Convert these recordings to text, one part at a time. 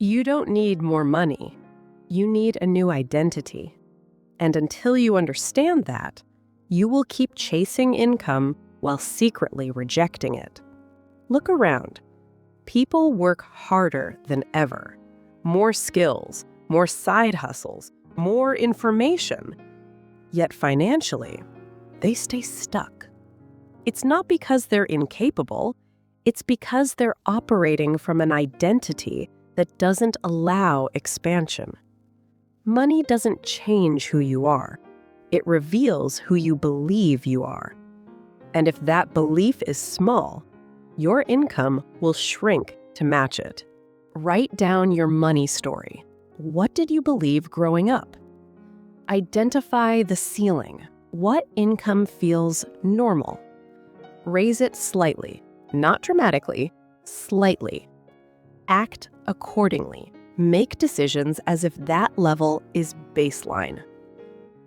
You don't need more money. You need a new identity. And until you understand that, you will keep chasing income while secretly rejecting it. Look around. People work harder than ever. More skills, more side hustles, more information. Yet financially, they stay stuck. It's not because they're incapable. It's because they're operating from an identity that doesn't allow expansion. Money doesn't change who you are. It reveals who you believe you are. And if that belief is small, your income will shrink to match it. Write down your money story. What did you believe growing up? Identify the ceiling. What income feels normal? Raise it slightly, not dramatically, slightly. Act accordingly. Make decisions as if that level is baseline.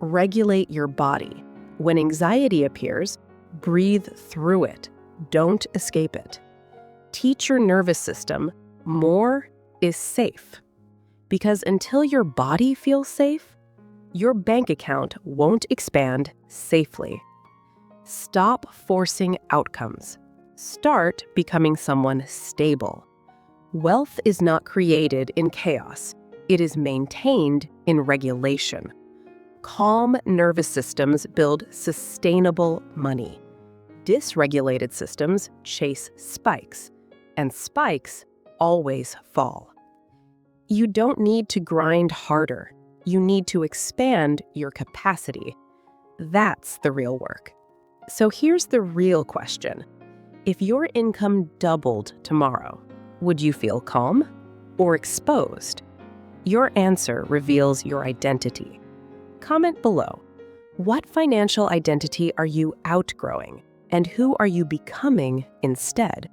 Regulate your body. When anxiety appears, breathe through it. Don't escape it. Teach your nervous system more is safe. Because until your body feels safe, your bank account won't expand safely. Stop forcing outcomes. Start becoming someone stable. Wealth is not created in chaos. It is maintained in regulation. Calm nervous systems build sustainable money. Dysregulated systems chase spikes, and spikes always fall. You don't need to grind harder. You need to expand your capacity. That's the real work. So here's the real question. If your income doubled tomorrow, would you feel calm or exposed? Your answer reveals your identity. Comment below. What financial identity are you outgrowing, and who are you becoming instead?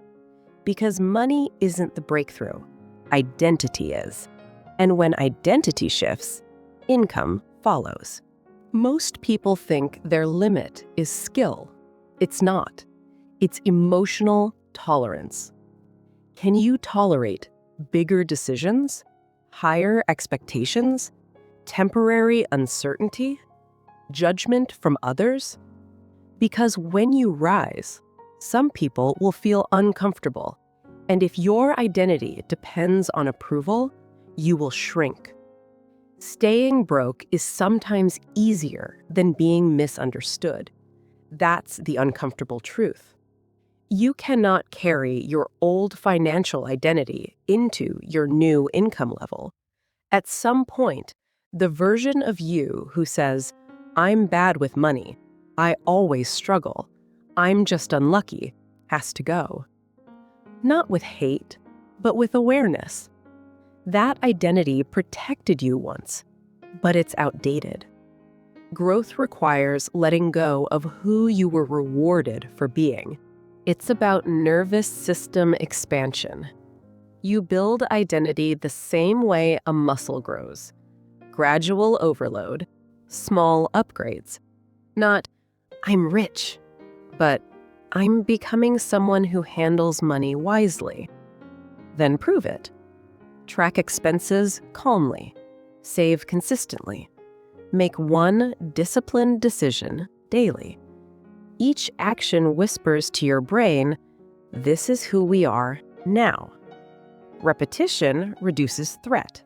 Because money isn't the breakthrough. Identity is. And when identity shifts, income follows. Most people think their limit is skill. It's not. It's emotional tolerance. Can you tolerate bigger decisions, higher expectations, temporary uncertainty, judgment from others? Because when you rise, some people will feel uncomfortable. And if your identity depends on approval, you will shrink. Staying broke is sometimes easier than being misunderstood. That's the uncomfortable truth. You cannot carry your old financial identity into your new income level. At some point, the version of you who says, "I'm bad with money, I always struggle, I'm just unlucky," has to go. Not with hate, but with awareness. That identity protected you once, but it's outdated. Growth requires letting go of who you were rewarded for being. It's about nervous system expansion. You build identity the same way a muscle grows. Gradual overload, small upgrades. Not, "I'm rich," but "I'm becoming someone who handles money wisely." Then prove it. Track expenses calmly. Save consistently. Make one disciplined decision daily. Each action whispers to your brain, "This is who we are now." Repetition reduces threat.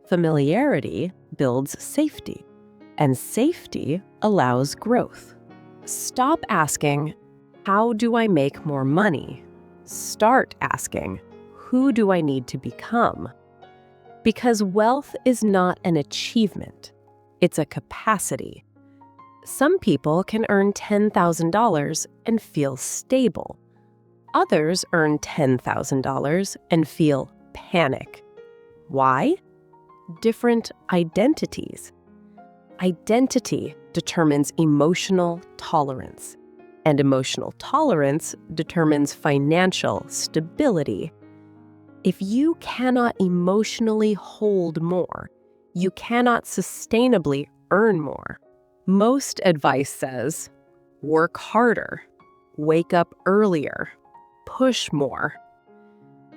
Familiarity builds safety. And safety allows growth. Stop asking, "How do I make more money?" Start asking, "Who do I need to become?" Because wealth is not an achievement. It's a capacity. Some people can earn $10,000 and feel stable. Others earn $10,000 and feel panic. Why? Different identities. Identity determines emotional tolerance, and emotional tolerance determines financial stability. If you cannot emotionally hold more, you cannot sustainably earn more. Most advice says, work harder, wake up earlier, push more.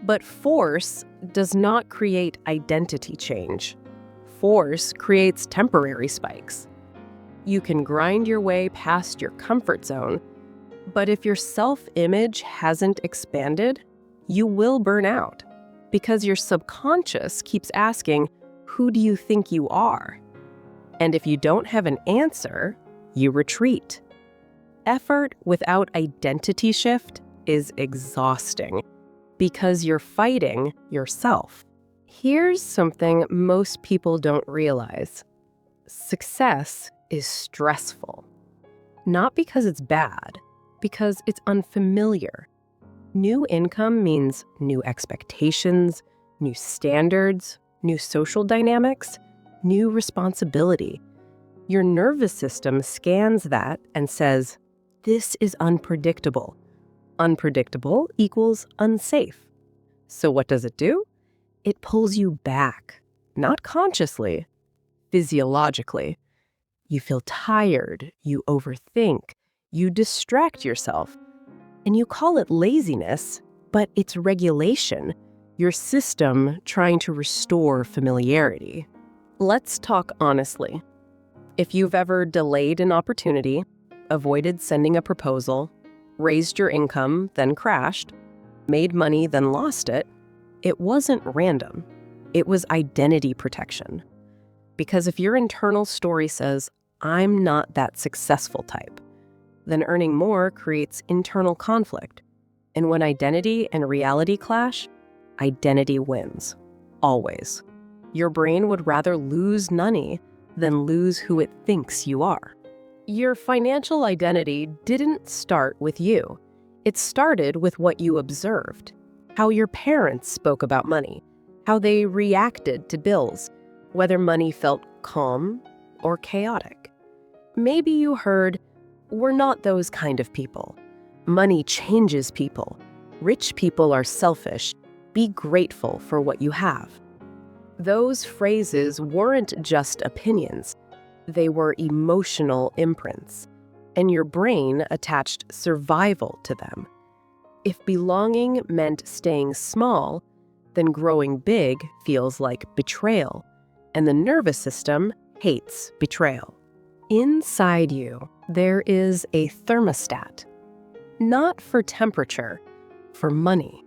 But force does not create identity change. Force creates temporary spikes. You can grind your way past your comfort zone, but if your self-image hasn't expanded, you will burn out because your subconscious keeps asking, who do you think you are? And if you don't have an answer, you retreat. Effort without identity shift is exhausting because you're fighting yourself. Here's something most people don't realize. Success is stressful. Not because it's bad, because it's unfamiliar. New income means new expectations, new standards, new social dynamics, new responsibility. Your nervous system scans that and says, this is unpredictable. Unpredictable equals unsafe. So what does it do? It pulls you back, not consciously, physiologically. You feel tired, you overthink, you distract yourself, and you call it laziness, but it's regulation, your system trying to restore familiarity. Let's talk honestly. If you've ever delayed an opportunity, avoided sending a proposal, raised your income, then crashed, made money, then lost it, it wasn't random. It was identity protection. Because if your internal story says, I'm not that successful type, then earning more creates internal conflict. And when identity and reality clash, identity wins. Always. Your brain would rather lose money than lose who it thinks you are. Your financial identity didn't start with you. It started with what you observed, how your parents spoke about money, how they reacted to bills, whether money felt calm or chaotic. Maybe you heard, we're not those kind of people. Money changes people. Rich people are selfish. Be grateful for what you have. Those phrases weren't just opinions. They were emotional imprints, and your brain attached survival to them. If belonging meant staying small, then growing big feels like betrayal, and the nervous system hates betrayal. Inside you, there is a thermostat, not for temperature, for money.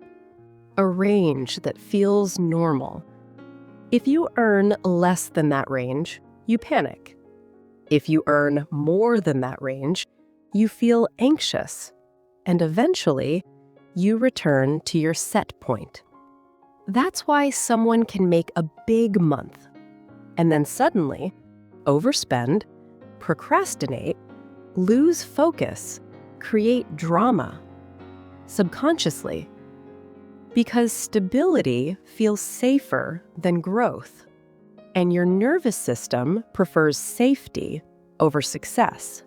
A range that feels normal. If you earn less than that range, you panic. If you earn more than that range, you feel anxious. And eventually, you return to your set point. That's why someone can make a big month and then suddenly overspend, procrastinate, lose focus, create drama subconsciously. Because stability feels safer than growth, and your nervous system prefers safety over success.